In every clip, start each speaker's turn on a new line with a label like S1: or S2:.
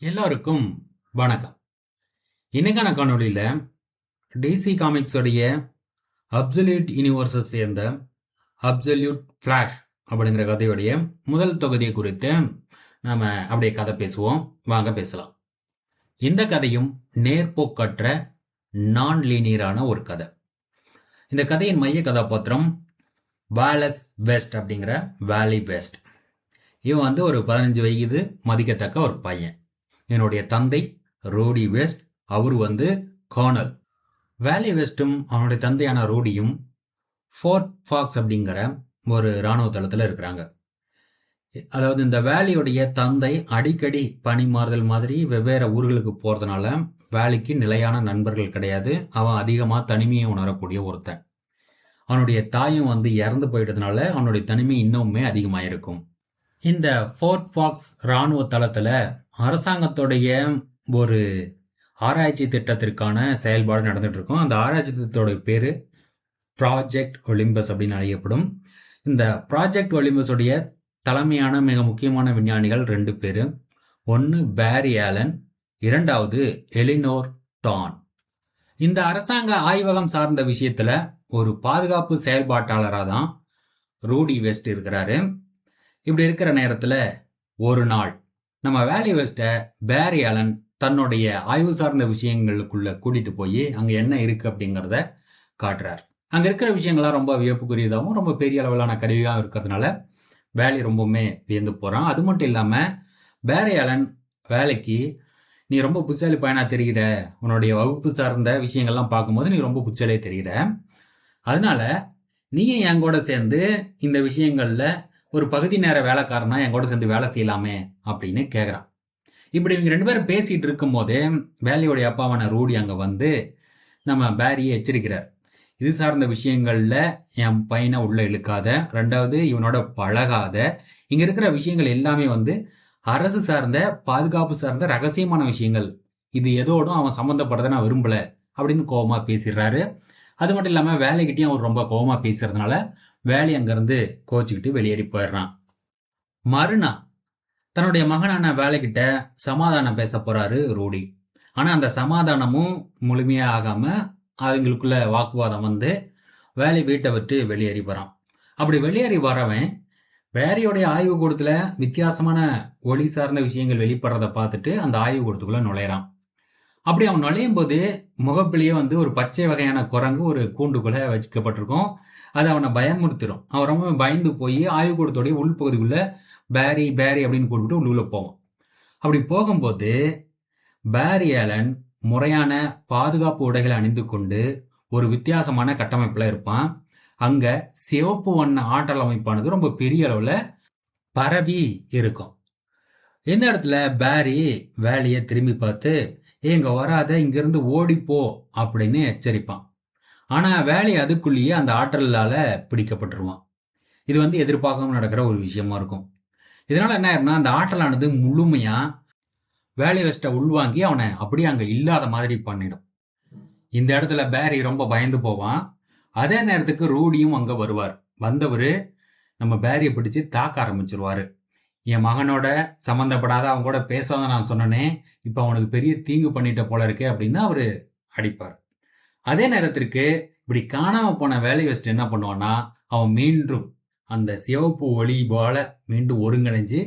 S1: எல்லாருக்கும் வணக்கம். இன்னைக்கான காணொளியில் டிசி காமிக்ஸோடைய அப்சல்யூட் யூனிவர்ஸை சேர்ந்த அப்சல்யூட் ஃப்ளாஷ் அப்படிங்கிற கதையுடைய முதல் தொகுதியை குறித்து நாம் அப்படியே கதை பேசுவோம். வாங்க பேசலாம். இந்த கதையும் நேர்போக்கற்ற நான் லீனியரான ஒரு கதை. இந்த கதையின் மைய கதாபாத்திரம் வாலஸ் வெஸ்ட் அப்படிங்கிற வேலி வெஸ்ட். இவன் ஒரு 15 வயது மதிக்கத்தக்க ஒரு பையன். என்னுடைய தந்தை ரோடி வெஸ்ட், அவர் கர்னல். வேலி வெஸ்ட்டும் அவனுடைய தந்தையான ரோடியும் ஃபோர்ட் ஃபாக்ஸ் அப்படிங்கிற ஒரு இராணுவ தளத்தில் இருக்கிறாங்க. அதாவது இந்த வேலியுடைய தந்தை அடிக்கடி பணி மாறுதல் மாதிரி வெவ்வேறு ஊர்களுக்கு போகிறதுனால வேலிக்கு நிலையான நண்பர்கள் கிடையாது. அவன் அதிகமாக தனிமையை உணரக்கூடிய ஒருத்தன். அவனுடைய தாயும் இறந்து போயிட்டதுனால அவனுடைய தனிமை இன்னுமே அதிகமாக இருக்கும். இந்த ஃபோர்ட் ஃபாக்ஸ் இராணுவ தளத்தில் அரசாங்கத்துடைய ஒரு ஆராய்ச்சி திட்டத்திற்கான செயல்பாடு நடந்துட்டு இருக்கும். அந்த ஆராய்ச்சி திட்டத்தோட பேர் ப்ராஜெக்ட் ஒலிம்பஸ் அப்படின்னு அழைக்கப்படும். இந்த ப்ராஜெக்ட் ஒலிம்பஸுடைய தலைமையான மிக முக்கியமான விஞ்ஞானிகள் 2 பேர். ஒன்று பேரி ஆலன், இரண்டாவது எலினோர் தான். இந்த அரசாங்க ஆய்வகம் சார்ந்த விஷயத்துல ஒரு பாதுகாப்பு செயல்பாட்டாளராக தான் ரூடி வெஸ்ட் இருக்கிறாரு. இப்படி இருக்கிற நேரத்தில் ஒரு நாள் நம்ம வேலி வெஸ்ட்டை பேரி ஆலன் தன்னுடைய ஆய்வு சார்ந்த விஷயங்களுக்குள்ள கூட்டிட்டு போய் அங்கே என்ன இருக்கு அப்படிங்கிறத காட்டுறார். அங்கே இருக்கிற விஷயங்கள்லாம் ரொம்ப வியப்புக்குரியதாகவும் ரொம்ப பெரிய அளவிலான கருவியாகவும் இருக்கிறதுனால வேலி ரொம்பவுமே வியந்து போகிறான். அது மட்டும் இல்லாமல் பேரி ஆலன் வேலைக்கு நீ ரொம்ப புத்திசாலி பையனாக தெரிகிற, உன்னுடைய வகுப்பு சார்ந்த விஷயங்கள்லாம் பார்க்கும்போது நீ ரொம்ப புத்திசாலியாக தெரிகிற, அதனால நீயும் என் கூட சேர்ந்து இந்த விஷயங்களில் ஒரு பகுதி நேர வேலைக்காரனா என் கூட சேர்ந்து வேலை செய்யலாமே அப்படின்னு கேட்குறான். இப்படி இவங்க 2 பேரும் பேசிகிட்டு இருக்கும் போதே வேலையோடைய அப்பாவான ரூடி அங்கே நம்ம பேரியை எச்சரிக்கிறார். இது சார்ந்த விஷயங்களில் என் பையனை உள்ளே இழுக்காத, 2வது இவனோட பழகாத, இங்கே இருக்கிற விஷயங்கள் எல்லாமே அரசு சார்ந்த பாதுகாப்பு சார்ந்த ரகசியமான விஷயங்கள், இது எதோடும் அவன் சம்மந்தப்படுறதை நான் விரும்பலை அப்படின்னு கோபமாக பேசிடுறாரு. அது மட்டும் இல்லாமல் வேலைக்கிட்டையும் அவர் ரொம்ப கோபமாக பேசுறதுனால வேலை அங்கேருந்து கோச்சிக்கிட்டு வெளியேறி போயிடுறான். மறுநாள் தன்னுடைய மகனான வேலைக்கிட்ட சமாதானம் பேச போறாரு ரூடி. ஆனால் அந்த சமாதானமும் முழுமையாக ஆகாமல் அவங்களுக்குள்ள வாக்குவாதம் வேலை வீட்டை விட்டு வெளியேறி போகிறான். அப்படி வெளியேறி வரவன் வேறையோடைய ஆய்வு கூடத்தில் வித்தியாசமான ஒளி சார்ந்த விஷயங்கள் வெளிப்படுறதை பார்த்துட்டு அந்த ஆய்வு கூடத்துக்குள்ளே நுழையிறான். அப்படி அவன் நுழையும் போது முகப்பிலேயே ஒரு பச்சை வகையான குரங்கு ஒரு கூண்டுக்குள்ளே வச்சுக்கப்பட்டிருக்கும். அது அவனை பயமுறுத்திடும். அவன் ரொம்ப பயந்து போய் ஆய்வுக்கூடத்தோடைய உள்பகுதிக்குள்ளே பேரி பேரி அப்படின்னு கூப்பிட்டு உள்ளுக்குள்ளே போவான். அப்படி போகும்போது பேரி ஆலன் முறையான பாதுகாப்பு உடைகளை அணிந்து கொண்டு ஒரு வித்தியாசமான கட்டமைப்பில் இருப்பான். அங்கே சிவப்பு வண்ண ஆற்றல் அமைப்பானது ரொம்ப பெரிய அளவில் பரவி இருக்கும். இந்த இடத்துல பேரி வேலையை திரும்பி பார்த்து இங்கே வராத, இங்கேருந்து ஓடிப்போ அப்படின்னு எச்சரிப்பான். ஆனால் வேலை அதுக்குள்ளேயே அந்த ஆற்றலால் பிடிக்கப்பட்டுருவான். இது எதிர்பார்க்காம நடக்கிற ஒரு விஷயமா இருக்கும். இதனால் என்ன ஆயிருன்னா அந்த ஆற்றலானது முழுமையாக வேலை வெஸ்ட்டை உள்வாங்கி அவனை அப்படியே அங்கே இல்லாத மாதிரி பண்ணிடும். இந்த இடத்துல பேரி ரொம்ப பயந்து போவான். அதே நேரத்துக்கு ரூடியும் அங்கே வருவார். வந்தவர் நம்ம பேரியை பிடிச்சி தாக்க ஆரம்பிச்சிருவார். என் மகனோட சம்மந்தப்படாத அவங்க கூட பேசாத நான் சொன்னனே, இப்போ அவனுக்கு பெரிய தீங்கு பண்ணிட்ட போல இருக்கே அப்படின்னு அவர் அடிப்பார். அதே நேரத்திற்கு இப்படி காணாமல் போன வேலை வெஸ்ட் என்ன பண்ணுவான்னா அவன் மீண்டும் அந்த சிவப்பு ஒளி போல மீண்டும் ஒருங்கிணைஞ்சு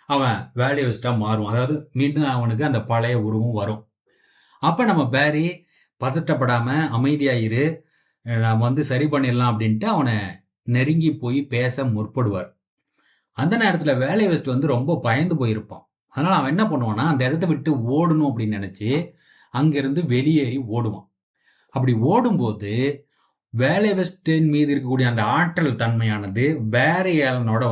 S1: அவன் வேலை வெஸ்ட்டாக மாறும். அதாவது மீண்டும் அவனுக்கு அந்த பழைய உருவம் வரும். அப்போ நம்ம பேரி பதட்டப்படாமல் அமைதியாயிரு, நாம் சரி பண்ணிடலாம் அப்படின்ட்டு அவனை நெருங்கி போய் பேச முற்படுவார். அந்த நேரத்தில் வேலை வெஸ்ட் ரொம்ப பயந்து போயிருப்பான். அதனால் அவன் என்ன பண்ணுவான்னா அந்த இடத்த விட்டு ஓடணும் அப்படின்னு நினச்சி அங்கேருந்து வெளியேறி ஓடுவான். அப்படி ஓடும்போது வேலை வெஸ்டின் மீது இருக்கக்கூடிய அந்த ஆற்றல் தன்மையானது பேரி ஆலனோட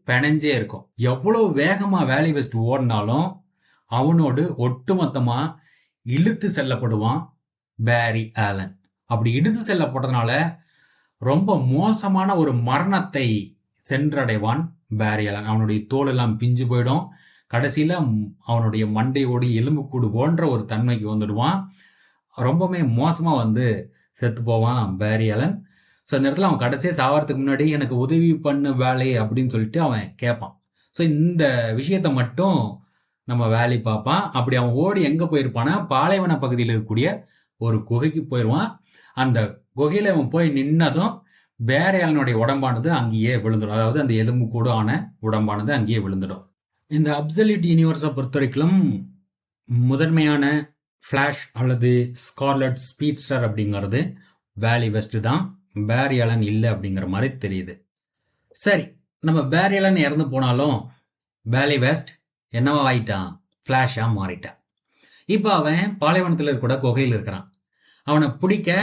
S1: பிணைஞ்சே இருக்கும். எவ்வளோ வேகமாக வேலை வெஸ்ட் ஓடினாலும் அவனோடு ஒட்டுமொத்தமாக இழுத்து செல்லப்படுவான் பேரி ஆலன். அப்படி இழுத்து செல்லப்பட்டதுனால ரொம்ப மோசமான ஒரு மரணத்தை சென்றடைவான் பேரி ஆலன். அவனுடைய தோல் எல்லாம் பிஞ்சு போயிடும். கடைசியில் அவனுடைய மண்டையோடு எலும்புக்கூடு போன்ற ஒரு தன்மைக்கு வந்துடுவான். ரொம்பவுமே மோசமாக செத்து போவான் பேரி ஆலன். ஸோ இந்த இடத்துல அவன் கடைசியாக சாவறதுக்கு முன்னாடி எனக்கு உதவி பண்ணு வேலை அப்படின்னு சொல்லிட்டு அவன் கேட்பான். ஸோ இந்த விஷயத்தை மட்டும் நம்ம வேலி பார்ப்பான். அப்படி அவன் ஓடி எங்கே போயிருப்பானா, பாலைவன பகுதியில் இருக்கக்கூடிய ஒரு குகைக்கு போயிடுவான். அந்த குகையில் அவன் போய் நின்னதும் பேரியலனுடைய உடம்பானது அங்கேயே விழுந்துடும். அதாவது அந்த எலும்பு கூட ஆன உடம்பானது அங்கேயே விழுந்துடும். இந்த அப்சல்யூட் யூனிவர்ஸை பொறுத்த வரைக்கும் முதன்மையான ஃப்ளாஷ் அல்லது ஸ்கார்லட் ஸ்பீட்ஸ்டர் அப்படிங்கிறது வேலி வெஸ்ட் தான். பேரியலன் இல்லை அப்படிங்கிற மாதிரி தெரியுது. சரி, நம்ம பேரியலன் இறந்து போனாலும் வேலி வெஸ்ட் என்னவா ஆயிட்டான்? ஃப்ளாஷாக மாறிட்டான். இப்போ அவன் பாலைவனத்தில் இருக்கிற குகையில் இருக்கிறான். அவனை பிடிக்க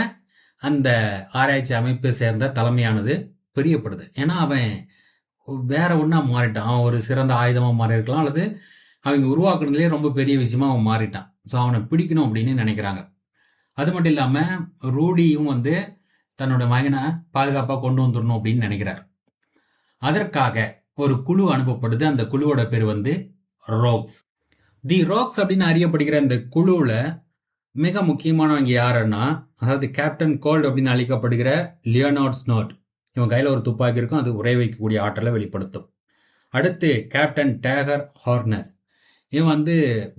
S1: அந்த ஆராய்ச்சி அமைப்பை சேர்ந்த தலைமையானது பிரியப்படுது. ஏன்னா அவன் வேற ஒன்றா மாறிட்டான். அவன் ஒரு சிறந்த ஆயுதமாக மாறி இருக்கலாம், அல்லது அவங்க உருவாக்குறதுலேயே ரொம்ப பெரிய விஷயமா அவன் மாறிட்டான். ஸோ அவனை பிடிக்கணும் அப்படின்னு நினைக்கிறாங்க. அது மட்டும் இல்லாமல் ரூடியும் தன்னோட மகனை பாதுகாப்பாக கொண்டு வந்துடணும் அப்படின்னு நினைக்கிறார். அதற்காக ஒரு குழு அனுப்பப்படுது. அந்த குழுவோட பேர் ரோக்ஸ். தி ரோக்ஸ் அப்படின்னு அறியப்படுகிற இந்த குழுவில் மிக முக்கியமானவங்க யாருன்னா, அதாவது கேப்டன் கோல்டு அப்படின்னு அழைக்கப்படுகிற லியோனார்ட் ஸ்னோட். இவன் கையில் ஒரு துப்பாக்கி இருக்கும், அது உரை வைக்கக்கூடிய ஆற்றலை வெளிப்படுத்தும். அடுத்து கேப்டன் டேகர் ஹார்னஸ். இவன்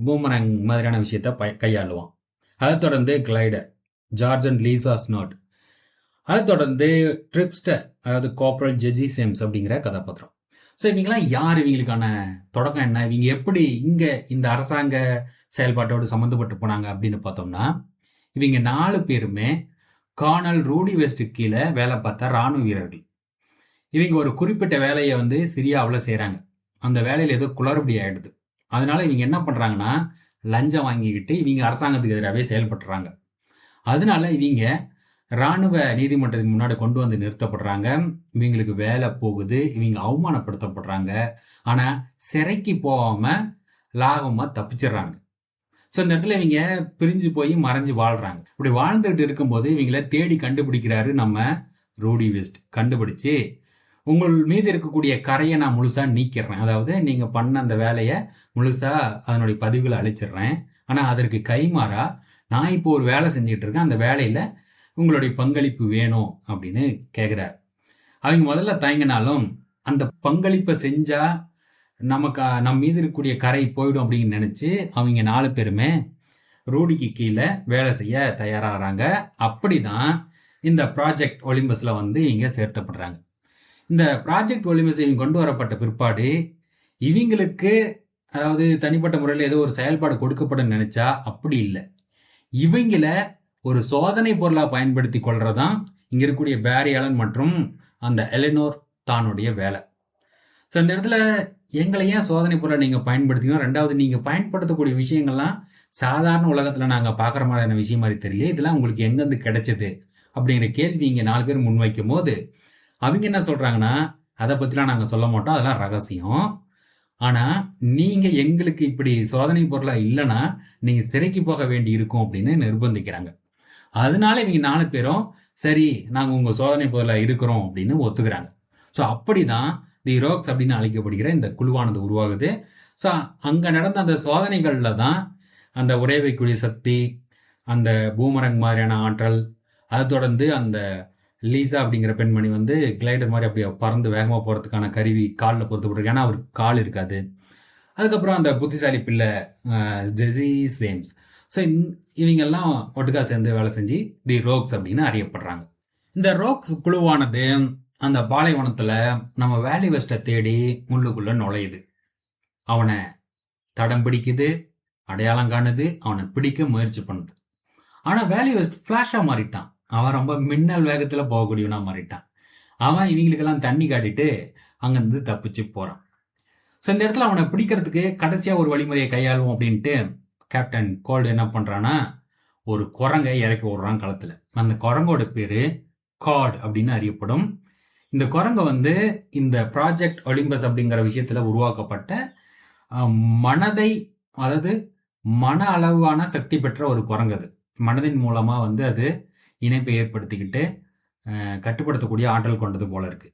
S1: பூமரங் மாதிரியான விஷயத்த கையாளுவான். அதை தொடர்ந்து கிளைடர் ஜார்ஜன் லீசா ஸ்னோட். அதை தொடர்ந்து ட்ரிக்ஸ்டர், அதாவது கோப்ரல் ஜெஜி சேம்ஸ் அப்படிங்கிற கதாபாத்திரம். ஸோ இவங்கெல்லாம் யார்? இவங்களுக்கான தொடக்கம் என்ன? இவங்க எப்படி இங்கே இந்த அரசாங்க செயல்பாட்டோடு சம்மந்தப்பட்டு போனாங்க அப்படின்னு பார்த்தோம்னா, இவங்க 4 பேருமே கார்னல் ரூடி வெஸ்ட்டுக்கு கீழே வேலை பார்த்த இராணுவ வீரர்கள். இவங்க ஒரு குறிப்பிட்ட வேலையை சிரியாவில் செய்கிறாங்க. அந்த வேலையில் ஏதோ குளறுபடி ஆகிடுது. அதனால இவங்க என்ன பண்ணுறாங்கன்னா, லஞ்சம் வாங்கிக்கிட்டு இவங்க அரசாங்கத்துக்கு எதிராகவே செயல்பட்டுறாங்க. அதனால இவங்க இராணுவ நீதிமன்றத்துக்கு முன்னாடி கொண்டு வந்து நிறுத்தப்படுறாங்க. இவங்களுக்கு வேலை போகுது, இவங்க அவமானப்படுத்தப்படுறாங்க. ஆனால் சிறைக்கு போகாமல் லாபமாக தப்பிச்சிடுறாங்க. ஸோ இந்த இடத்துல இவங்க பிரிஞ்சு போய் மறைஞ்சு வாழ்கிறாங்க. இப்படி வாழ்ந்துகிட்டு இருக்கும்போது இவங்கள தேடி கண்டுபிடிக்கிறாரு நம்ம ரூடி வெஸ்ட். கண்டுபிடிச்சு, உங்கள் மீது இருக்கக்கூடிய கரையை நான் முழுசாக நீக்கிடுறேன். அதாவது நீங்கள் பண்ண அந்த வேலையை முழுசாக அதனுடைய பதிவுகளை அழிச்சிடுறேன். ஆனால் அதற்கு கைமாறா நான் இப்போ ஒரு வேலை செஞ்சிட்டு இருக்கேன், அந்த வேலையில் உங்களுடைய பங்களிப்பு வேணும் அப்படின்னு கேட்குறார். அவங்க முதல்ல தயங்கினாலும் அந்த பங்களிப்பை செஞ்சால் நம்ம மீது இருக்கக்கூடிய கரை போயிடும் அப்படின்னு நினச்சி அவங்க 4 பேருமே ரூடிக்கு கீழே வேலை செய்ய தயாராகிறாங்க. அப்படி தான் இந்த ப்ராஜெக்ட் ஒலிம்பஸில் இவங்க சேர்த்தப்படுறாங்க. இந்த ப்ராஜெக்ட் ஒலிம்பஸ் இவங்க கொண்டு வரப்பட்ட பிற்பாடு இவங்களுக்கு, அதாவது தனிப்பட்ட முறையில் ஏதோ ஒரு செயல்பாடு கொடுக்கப்படும் நினச்சா அப்படி இல்லை. இவங்கள ஒரு சோதனை பொருளாக பயன்படுத்தி கொள்றதான் இங்கே இருக்கக்கூடிய பேரியலன் மற்றும் அந்த எலினோர் தானுடைய வேலை. ஸோ இந்த இடத்துல எங்களை ஏன் சோதனை பொருளை நீங்கள் பயன்படுத்தினா, ரெண்டாவது நீங்கள் பயன்படுத்தக்கூடிய விஷயங்கள்லாம் சாதாரண உலகத்தில் நாங்கள் பார்க்குற மாதிரியான விஷயம் மாதிரி தெரியல, இதெல்லாம் உங்களுக்கு எங்கேருந்து கிடைச்சது அப்படிங்கிற கேள்வி இங்கே 4 பேர் முன்வைக்கும் போது அவங்க என்ன சொல்கிறாங்கன்னா, அதை பற்றிலாம் நாங்கள் சொல்ல மாட்டோம், அதெல்லாம் ரகசியம். ஆனால் நீங்கள் எங்களுக்கு இப்படி சோதனை பொருளாக இல்லைன்னா நீங்கள் சிறைக்கு போக வேண்டி இருக்கும் அப்படின்னு நிர்பந்திக்கிறாங்க. அதனால இவங்க 4 பேரும் சரி நாங்கள் உங்கள் சோதனை பொருளாக இருக்கிறோம் அப்படின்னு ஒத்துக்கிறாங்க. ஸோ அப்படி தான் தி ரோக்ஸ் அப்படின்னு அழைக்கப்படுகிற இந்த குழுவானது உருவாகுது. ஸோ அங்கே நடந்த அந்த சோதனைகளில் தான் அந்த உரை வைக்கக்கூடிய சக்தி, அந்த பூமரங் மாதிரியான ஆற்றல், அதை தொடர்ந்து அந்த லீசா அப்படிங்கிற பெண்மணி கிளைடர் மாதிரி அப்படியே பறந்து வேகமாக போகிறதுக்கான கருவி காலில் பொறுத்தப்பட்டிருக்கு. ஏன்னா அவருக்கு கால் இருக்காது. அதுக்கப்புறம் அந்த புத்திசாலி பிள்ளை ஜெசி சேம்ஸ். ஸோ இவங்கெல்லாம் ஒட்டுக்கா சேர்ந்து வேலை செஞ்சு தி ரோக்ஸ் அப்படின்னு அறியப்படுறாங்க. இந்த ரோக்ஸ் குழுவானது அந்த பாலைவனத்தில் நம்ம வேலி வெஸ்ட்டை தேடி முள்ளுக்குள்ளே நுழையுது. அவனை தடம் பிடிக்குது, அடையாளம் காணுது, அவனை பிடிக்க முயற்சி பண்ணுது. ஆனால் வேலி வெஸ்ட் ஃப்ளாஷாக மாறிட்டான். அவன் ரொம்ப மின்னல் வேகத்தில் போகக்கூடியவனா மாறிட்டான். அவன் இவங்களுக்கெல்லாம் தண்ணி காட்டிட்டு அங்கேருந்து தப்பிச்சு போகிறான். ஸோ இந்த இடத்துல அவனை பிடிக்கிறதுக்கு கடைசியாக ஒரு வழிமுறையை கையாளுவோம் அப்படின்ட்டு கேப்டன் கோல்டு என்ன பண்ணுறான்னா, ஒரு குரங்கை இறக்கி விடுறான் களத்தில். அந்த குரங்கோட பேர் காட் அப்படின்னு அறியப்படும். இந்த குரங்கை இந்த ப்ராஜெக்ட் ஒலிம்பஸ் அப்படிங்கிற விஷயத்தில் உருவாக்கப்பட்ட மனதை, அதாவது மன அளவான சக்தி பெற்ற ஒரு குரங்கு. அது மனதின் மூலமாக அது இணைப்பை ஏற்படுத்திக்கிட்டு கட்டுப்படுத்தக்கூடிய ஆற்றல் கொண்டது போல இருக்கு.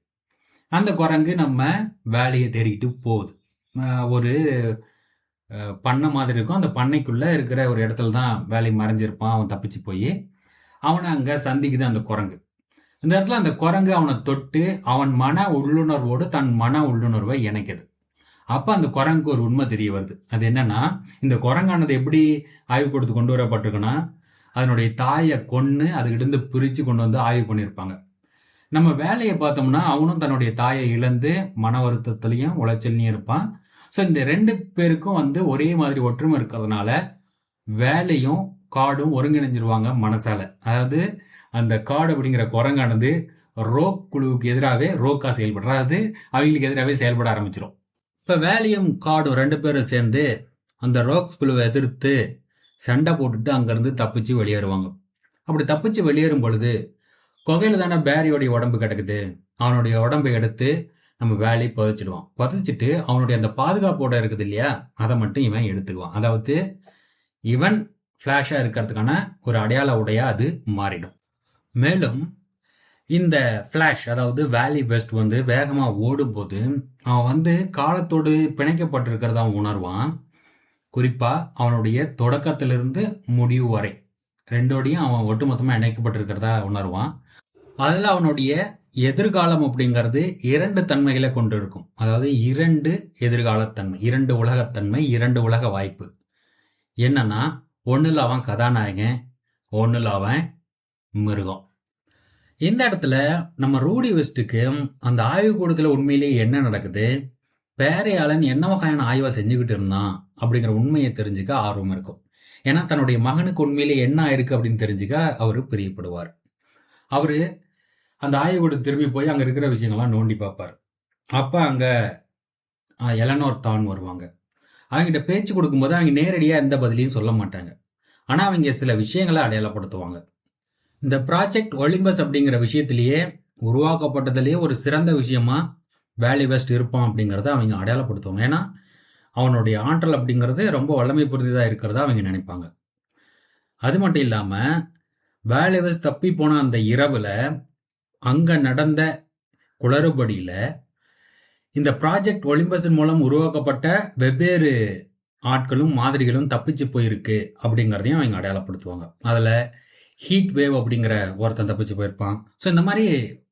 S1: அந்த குரங்கு நம்ம வேலையை தேடிக்கிட்டு போகுது. ஒரு பண்ணை மாதிரி இருக்கும். அந்த பண்ணைக்குள்ளே இருக்கிற ஒரு இடத்துல தான் வேலை மறைஞ்சிருப்பான். அவன் தப்பிச்சு போய் அவனை அங்கே சந்திக்குது அந்த குரங்கு. இந்த இடத்துல அந்த குரங்கு அவனை தொட்டு அவன் மன உள்ளுணர்வோடு தன் மன உள்ளுணர்வை இணைக்குது. அப்போ அந்த குரங்குக்கு ஒரு உண்மை தெரிய வருது. அது என்னன்னா, இந்த குரங்கானது எப்படி ஆய்வு கொடுத்து கொண்டு வரப்பட்டிருக்குன்னா, அதனுடைய தாயை கொன்று அதுக்கிட்ட பிரித்து கொண்டு வந்து ஆய்வு பண்ணியிருப்பாங்க. நம்ம வேலையை பார்த்தோம்னா அவனும் தன்னுடைய தாயை இழந்து மன வருத்தத்துலேயும் உளைச்சல்லையும் இருப்பான். ஸோ இந்த 2 பேருக்கும் வந்து ஒரே மாதிரி ஒற்றுமை இருக்கிறதுனால வேலையும் காடும் ஒருங்கிணைஞ்சிருவாங்க மனசால. அதாவது அந்த காடு அப்படிங்கிற குரங்கானது ரோக் குழுவுக்கு எதிராகவே ரோக்கா செயல்படுற, அதாவது அவங்களுக்கு எதிராகவே செயல்பட ஆரம்பிச்சிடும். இப்போ வேலையும் காடும் 2 பேரும் சேர்ந்து அந்த ரோக்ஸ் குழுவை எதிர்த்து சண்டை போட்டுட்டு அங்கேருந்து தப்பிச்சு வெளியேறுவாங்க. அப்படி தப்பிச்சு வெளியேறும் பொழுது குகையில் தானே பேரியோடைய உடம்பு கிடக்குது. அவனுடைய உடம்பை எடுத்து நம்ம வேலையை புதைச்சிடுவான். புதைச்சிட்டு அவனுடைய அந்த பாதுகாப்போட இருக்குது இல்லையா, அதை மட்டும் இவன் எடுத்துக்குவான். அதாவது இவன் ஃப்ளாஷாக இருக்கிறதுக்கான ஒரு அடையாள உடையா அது மாறிடும். மேலும் இந்த ஃப்ளாஷ், அதாவது வேலி வெஸ்ட் வந்து வேகமாக ஓடும்போது அவன் வந்து காலத்தோடு பிணைக்கப்பட்டிருக்கிறத அவன் உணர்வான். குறிப்பாக அவனுடைய தொடக்கத்திலிருந்து முடிவு வரை 2ஓடையும் அவன் ஒட்டுமொத்தமாக இணைக்கப்பட்டிருக்கிறதா உணர்வான். அதில் அவனுடைய எதிர்காலம் அப்படிங்கிறது 2 தன்மைகளை கொண்டு இருக்கும். அதாவது 2 எதிர்காலத்தன்மை, 2 உலகத்தன்மை, 2 உலக வாய்ப்பு. என்னன்னா, ஒன்றில் அவன் கதாநாயகன், ஒன்றில் அவன் மிருகம். இந்த இடத்துல நம்ம ரூடி வெஸ்ட்டுக்கு அந்த ஆய்வுக்கூடத்தில் உண்மையிலேயே என்ன நடக்குது, பேரையாளன் என்ன வகையான ஆய்வை செஞ்சுக்கிட்டு இருந்தான் அப்படிங்கிற உண்மையை தெரிஞ்சுக்க ஆர்வம் இருக்கும். ஏன்னா தன்னுடைய மகனுக்கு உண்மையிலேயே என்ன ஆயிருக்கு அப்படின்னு தெரிஞ்சுக்க அவர் பிரியப்படுவார். அவர் அந்த ஆய்வுக்கூட திரும்பி போய் அங்கே இருக்கிற விஷயங்கள்லாம் நோண்டி பார்ப்பார். அப்போ அங்கே எலனோர் தான் வருவாங்க. அவங்ககிட்ட பேச்சு கொடுக்கும்போது அவங்க நேரடியாக எந்த பதிலையும் சொல்ல மாட்டாங்க. ஆனால் அவங்க சில விஷயங்களை அடையாளப்படுத்துவாங்க. இந்த ப்ராஜெக்ட் ஒலிம்பஸ் அப்படிங்கிற விஷயத்திலேயே உருவாக்கப்பட்டதுலேயே ஒரு சிறந்த விஷயமா வேலி வெஸ்ட் இருப்பான் அப்படிங்கிறத அவங்க அடையாளப்படுத்துவாங்க. ஏன்னா அவனுடைய ஆற்றல் அப்படிங்கிறது ரொம்ப வல்லமை பொருந்திதாக இருக்கிறதா அவங்க நினைப்பாங்க. அது மட்டும் இல்லாமல் வேலி வெஸ்ட் தப்பி போன அந்த இரவில் அங்கே நடந்த குளறுபடியில் இந்த ப்ராஜெக்ட் ஒலிம்பஸின் மூலம் உருவாக்கப்பட்ட வெவ்வேறு ஆட்களும் மாதிரிகளும் தப்பிச்சு போயிருக்கு அப்படிங்கிறதையும் அவங்க அடையாளப்படுத்துவாங்க. அதில் ஹீட் வேவ் அப்படிங்கிற ஒருத்தன் தப்பிச்சு போயிருப்பான். ஸோ இந்த மாதிரி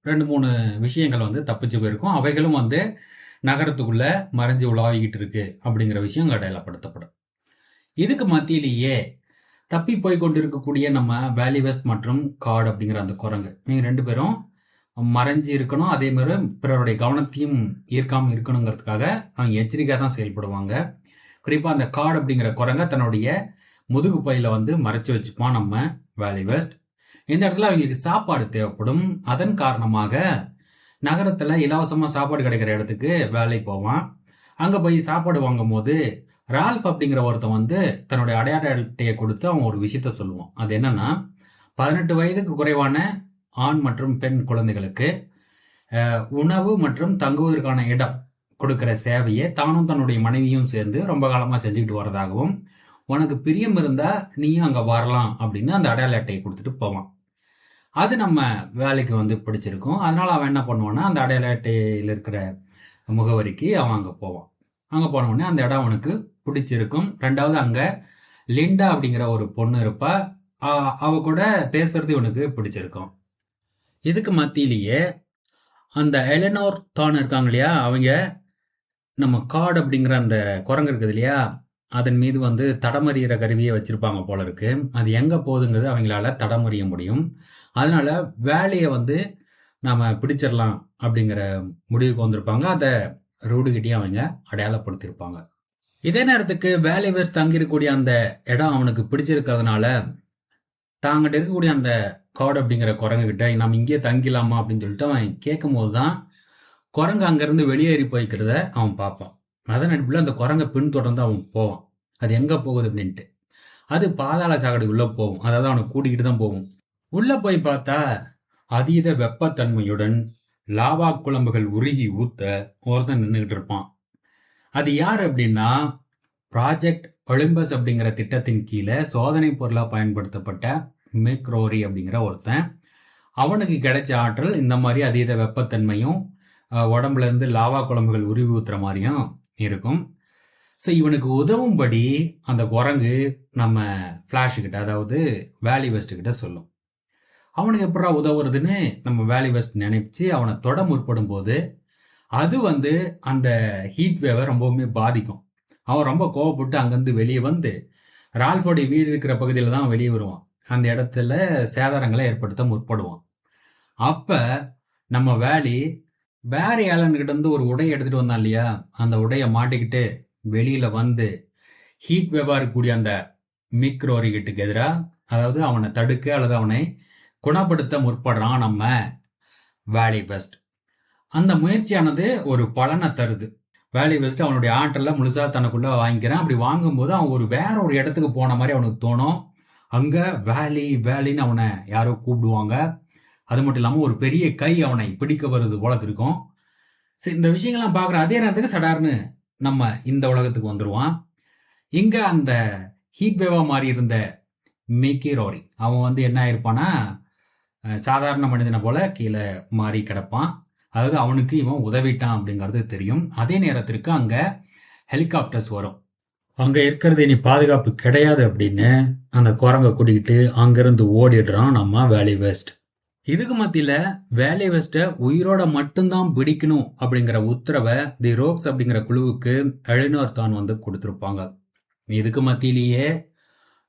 S1: 2-3 விஷயங்கள் வந்து தப்பிச்சு போயிருக்கும். அவைகளும் வந்து நகரத்துக்குள்ளே மறைஞ்சு உலாவிக்கிட்டு இருக்கு அப்படிங்கிற விஷயம் அங்கே அடையாளப்படுத்தப்படும். இதுக்கு மத்தியிலேயே தப்பி போய் கொண்டு இருக்கக்கூடிய நம்ம வேலி வெஸ்ட் மற்றும் காட் அப்படிங்கிற அந்த குரங்கு, இவங்க 2 பேரும் மறைஞ்சு இருக்கணும், அதே மாதிரி பிறருடைய கவனத்தையும் ஈர்க்காமல் இருக்கணுங்கிறதுக்காக அவங்க எச்சரிக்கையாக தான் செயல்படுவாங்க. குறிப்பாக அந்த காட் அப்படிங்கிற குரங்கை தன்னுடைய முதுகு பையில் வந்து மறைச்சி வச்சுப்பான் நம்ம வேலி வெஸ்ட். இந்த இடத்துல அவங்களுக்கு சாப்பாடு தேவைப்படும். அதன் காரணமாக நகரத்தில் இலவசமாக சாப்பாடு கிடைக்கிற இடத்துக்கு வேலைக்கு போவான். அங்கே போய் சாப்பாடு வாங்கும் போது ரால்ஃப் அப்படிங்கிற ஒருத்தன் வந்து தன்னுடைய அடையாள அட்டையை கொடுத்து அவன் ஒரு விஷயத்த சொல்லுவான். அது என்னன்னா, 18 வயதுக்கு குறைவான ஆண் மற்றும் பெண் குழந்தைகளுக்கு உணவு மற்றும் தங்குவதற்கான இடம் கொடுக்குற சேவையை தானும் தன்னுடைய மனைவியும் சேர்ந்து ரொம்ப காலமாக செஞ்சுக்கிட்டு வரதாகவும், உனக்கு பிரியம் இருந்தால் நீயும் அங்கே வரலாம் அப்படின்னு அந்த அடையாள அட்டையை கொடுத்துட்டு போவான். அது நம்ம வேலைக்கு வந்து பிடிச்சிருக்கும். அதனால் அவன் என்ன பண்ணுவான்னா, அந்த அடையாள அட்டையில் இருக்கிற முகவரிக்கு அவன் அங்கே போவான். அங்கே போனவுடனே அந்த இடம் அவனுக்கு பிடிச்சிருக்கும். 2வது அங்கே லிண்டா அப்படிங்கிற ஒரு பொண்ணு இருப்பா. அவ கூட பேசுறது இவனுக்கு பிடிச்சிருக்கும். இதுக்கு மத்தியிலேயே அந்த எலனோர் தான் இருக்காங்க இல்லையா, அவங்க நம்ம காட் அப்படிங்கிற அந்த குரங்கு இருக்குது இல்லையா, அதன் மீது வந்து தடமறிகிற கருவியை வச்சுருப்பாங்க போல இருக்கு. அது எங்கே போகுதுங்கிறது அவங்களால தடமறிய முடியும். அதனால வேலையை வந்து நாம் பிடிச்சிடலாம் அப்படிங்கிற முடிவுக்கு வந்திருப்பாங்க. அதை ரூடுகிட்டையும் அவங்க அடையாளப்படுத்தியிருப்பாங்க. இதே நேரத்துக்கு வேலை வேஸ்ட் தங்கிருக்கக்கூடிய அந்த இடம் அவனுக்கு பிடிச்சிருக்கிறதுனால தாங்கிட்ட இருக்கக்கூடிய அந்த காடு அப்படிங்கிற குரங்குகிட்ட நம்ம இங்கேயே தங்கிலாமா அப்படின்னு சொல்லிட்டு அவன் கேட்கும் போது தான் குரங்கு அங்கேருந்து வெளியேறி போய்க்கிறத அவன் பார்ப்பான். அதன் அடிப்பில் அந்த குரங்கை பின்தொடர்ந்து அவன் போவான். அது எங்கே போகுது அப்படின்ட்டு. அது பாதாள சாக்கடை உள்ளே போகும். அதாவது அவனை கூட்டிக்கிட்டு தான் போகும். உள்ளே போய் பார்த்தா அதீத வெப்பத்தன்மையுடன் லாவா குழம்புகள் உருகி ஊத்த ஒருத்தன் நின்றுக்கிட்டு இருப்பான். அது யார் அப்படின்னா, ப்ராஜெக்ட் ஒலிம்பஸ் அப்படிங்கிற திட்டத்தின் கீழே சோதனை பொருளாக பயன்படுத்தப்பட்ட மெக்ரோரி அப்படிங்கிற ஒருத்தன். அவனுக்கு கிடைச்ச ஆற்றல் இந்த மாதிரி அதீத வெப்பத்தன்மையும் உடம்புலேருந்து லாவா குழம்புகள் உருவி ஊற்றுற மாதிரியும் இருக்கும். ஸோ இவனுக்கு உதவும்படி அந்த குரங்கு நம்ம ஃப்ளாஷுக்கிட்ட, அதாவது வேலி வெஸ்ட்டுக்கிட்ட சொல்லும். அவனுக்கு எப்படா உதவுறதுன்னு நம்ம வேலி வெஸ்ட் நினைச்சு அவனை தொட முற்படும் போது அது வந்து அந்த ஹீட் வேவை ரொம்பவுமே பாதிக்கும். அவன் ரொம்ப கோவப்பட்டு அங்கேருந்து வெளியே வந்து ரால்ஃபோடைய வீடு இருக்கிற பகுதியில் தான் வெளியே வருவான். அந்த இடத்துல சேதாரங்களை ஏற்படுத்த முற்படுவான். அப்ப நம்ம வேலி பேரி ஆலன் கிட்ட இருந்து ஒரு உடையை எடுத்துட்டு வந்தான் இல்லையா, அந்த உடையை மாட்டிக்கிட்டு வெளியில வந்து ஹீட் வேவா இருக்கக்கூடிய அந்த மிக் ரோரிகிட்டுக்கு எதிராக, அதாவது அவனை தடுக்க அல்லது அவனை குணப்படுத்த முற்படுறான் நம்ம வேலி வெஸ்ட். அந்த முயற்சியானது ஒரு பலனை தருது. வேலி வெஸ்ட் அவனுடைய ஆற்றலை முழுசா தனக்குள்ள வாங்கிக்கிறான். அப்படி வாங்கும்போது அவன் வேற ஒரு இடத்துக்கு போன மாதிரி அவனுக்கு தோணும். அங்க வேலின்னு அவனை யாரோ கூப்பிடுவாங்க. அது மட்டும் இல்லாமல் ஒரு பெரிய கை அவனை பிடிக்க வருது போல இருக்கும். சரி, இந்த விஷயங்கள்லாம் பார்க்குற அதே நேரத்துக்கு சடார்னு நம்ம இந்த உலகத்துக்கு வந்துடுவான். இங்கே அந்த ஹீட் வேவா மாறி இருந்த மிக்கி ரோரி அவன் வந்து என்ன ஆயிருப்பானா, சாதாரண மனிதனை போல கீழே மாறி கிடப்பான். அதாவது அவனுக்கு இவன் உதவிட்டான் அப்படிங்கிறது தெரியும். அதே நேரத்திற்கு அங்கே ஹெலிகாப்டர்ஸ் வரும். அங்கே இருக்கிறது இனி பாதுகாப்பு கிடையாது அப்படின்னு அந்த குரங்கை கூட்டிக்கிட்டு அங்கேருந்து ஓடிடுறான் நம்ம வேலி வெஸ்ட். இதுக்கு மத்தியில் வேலி வெஸ்ட்டை உயிரோட மட்டும்தான் பிடிக்கணும் அப்படிங்கிற உத்தரவை தி ரோக்ஸ் அப்படிங்கிற குழுவுக்கு எலினோர் தான் வந்து கொடுத்துருப்பாங்க. இதுக்கு மத்தியிலேயே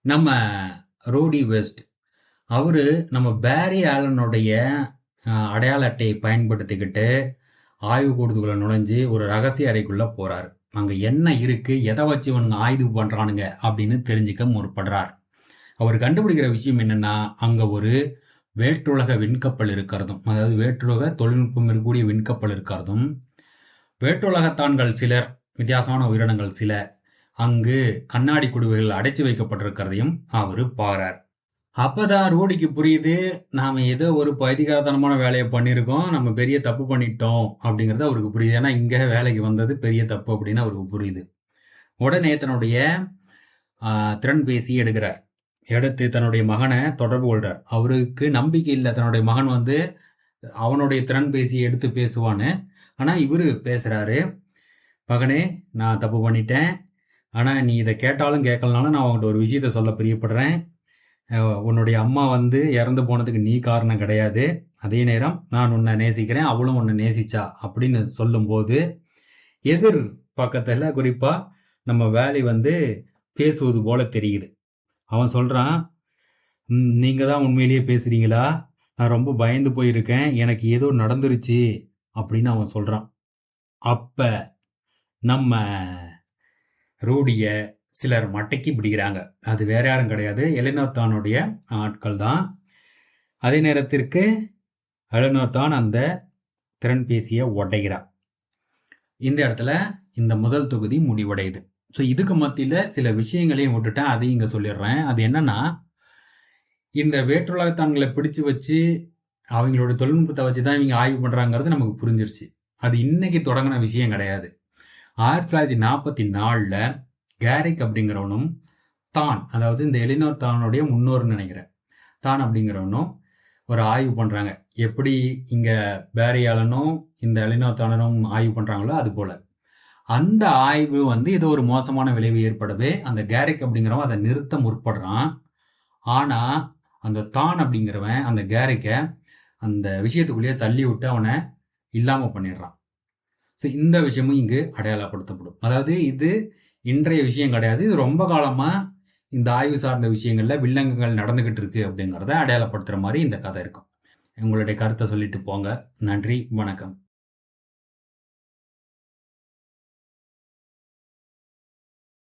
S1: நம்ம ரோடி வெஸ்ட் அவரு நம்ம பேரி ஆலனுடைய அடையாள அட்டையை பயன்படுத்திக்கிட்டு ஆய்வு கூடத்துக்குள்ள நுழைஞ்சு ஒரு ரகசிய அறைக்குள்ள போறாரு. அங்க என்ன இருக்கு, எதை வச்சு இவனுங்க ஆய்வு பண்றானுங்க அப்படின்னு தெரிஞ்சுக்க முற்படுறார். அவர் கண்டுபிடிக்கிற விஷயம் என்னன்னா, அங்க ஒரு வேற்றுலக விண்கப்பல் இருக்கிறதும், அதாவது வேற்றுலக தொழில்நுட்பம் இருக்கக்கூடிய விண்கப்பல் இருக்கிறதும், வேற்றுலகத்தான்கள் சிலர், வித்தியாசமான உயிரினங்கள் சில அங்கு கண்ணாடி குடுவைகள் அடைச்சி வைக்கப்பட்டிருக்கிறதையும் அவரு பாரார். அப்பதான் ரூடிக்கு புரியுது, நாம ஏதோ ஒரு பைதிகாரத்தனமான வேலையை பண்ணியிருக்கோம், நம்ம பெரிய தப்பு பண்ணிட்டோம் அப்படிங்கிறது அவருக்கு புரியுது. ஏன்னா இங்க வேலைக்கு வந்தது பெரிய தப்பு அப்படின்னு அவருக்கு புரியுது. உடனே தன்னுடைய திறன்பேசி எடுக்கிறார். எடுத்து தன்னுடைய மகனை தொடர்பு கொள்றார். அவருக்கு நம்பிக்கை இல்லை தன்னுடைய மகன் வந்து அவனுடைய திறன்பேசியை எடுத்து பேசுவான்னு. ஆனா இவரு பேசுறாரு, மகனே நான் தப்பு பண்ணிட்டேன், ஆனா நீ இதை கேட்டாலும் கேட்கலனாலும் நான் அவங்ககிட்ட ஒரு விஷயத்த சொல்ல பிரியப்படுறேன். உன்னுடைய அம்மா வந்து இறந்து போனதுக்கு நீ காரணம் கிடையாது, அதே நேரம் நான் உன்னை நேசிக்கிறேன், அவளும் உன்னை நேசிச்சா அப்படின்னு சொல்லும்போது எதிர் பக்கத்தில் குறிப்பாக நம்ம வேலி வந்து பேசுவது போல தெரியுது. அவன் சொல்கிறான், நீங்கள் தான் உண்மையிலேயே பேசுகிறீங்களா, நான் ரொம்ப பயந்து போயிருக்கேன், எனக்கு ஏதோ நடந்துருச்சு அப்படின்னு அவன் சொல்கிறான். அப்போ நம்ம ரூடிய சிலர் மட்டைக்கு பிடிக்கிறாங்க. அது வேற யாரும் கிடையாது, எலினோர் தானுடைய ஆட்கள் தான். அதே நேரத்திற்கு எலினோர் தான் அந்த திறன்பேசியை உடைகிறார். இந்த இடத்துல இந்த முதல் தொகுதி முடிவடையுது. ஸோ இதுக்கு மத்தியில் சில விஷயங்களையும் விட்டுட்டேன், அதையும் இங்கே சொல்லிடுறேன். அது என்னன்னா, இந்த வேற்றுலகத்தான்களை பிடிச்சு வச்சு அவங்களோட தொழில்நுட்பத்தை வச்சு தான் இவங்க ஆய்வு பண்ணுறாங்கிறது நமக்கு புரிஞ்சிருச்சு. அது இன்னைக்கு தொடங்கின விஷயம் கிடையாது. 1944 கேரிக் அப்படிங்கிறவனும் தான், அதாவது இந்த எலினோர் தானுடைய முன்னோர்னு நினைக்கிறேன், தான் அப்படிங்கிறவனும் ஒரு ஆய்வு பண்ணுறாங்க. எப்படி இங்கே பேரி ஆலனும் இந்த எலினோர் தானனும் ஆய்வு பண்ணுறாங்களோ அது போல் அந்த ஆய்வு வந்து ஏதோ ஒரு மோசமான விளைவு ஏற்படவே அந்த கேரிக் அப்படிங்கிறவன் அதை நிறுத்த முற்படுறான். ஆனால் அந்த தான் அப்படிங்கிறவன் அந்த கேரிக்கை அந்த விஷயத்துக்குள்ளேயே தள்ளி விட்டு அவனை இல்லாமல் பண்ணிடுறான். ஸோ இந்த விஷயமும் இங்கு அடையாளப்படுத்தப்படும். அதாவது இது இன்றைய விஷயம் கிடையாது, இது ரொம்ப காலமாக இந்த ஆய்வு சார்ந்த விஷயங்களில் வில்லங்கங்கள் நடந்துக்கிட்டு இருக்கு அப்படிங்கிறத அடையாளப்படுத்துகிற மாதிரி இந்த கதை இருக்கும். உங்களுடைய கருத்தை சொல்லிட்டு போங்க. நன்றி, வணக்கம்.